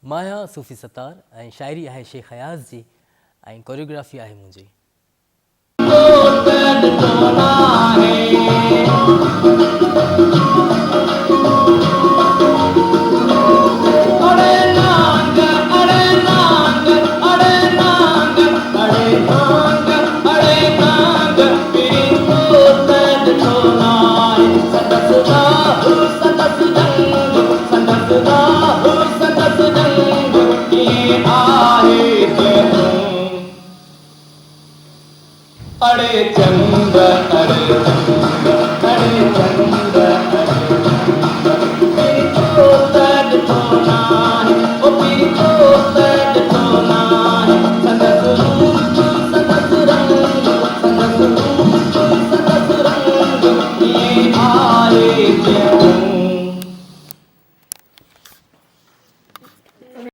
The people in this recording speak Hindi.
माया सूफ़ी सतार ऐं शाइरी आहे शेख अयाज़ जी ऐं कोरियोग्राफी आहे मुंहिंजी। अड़े चंद अड़े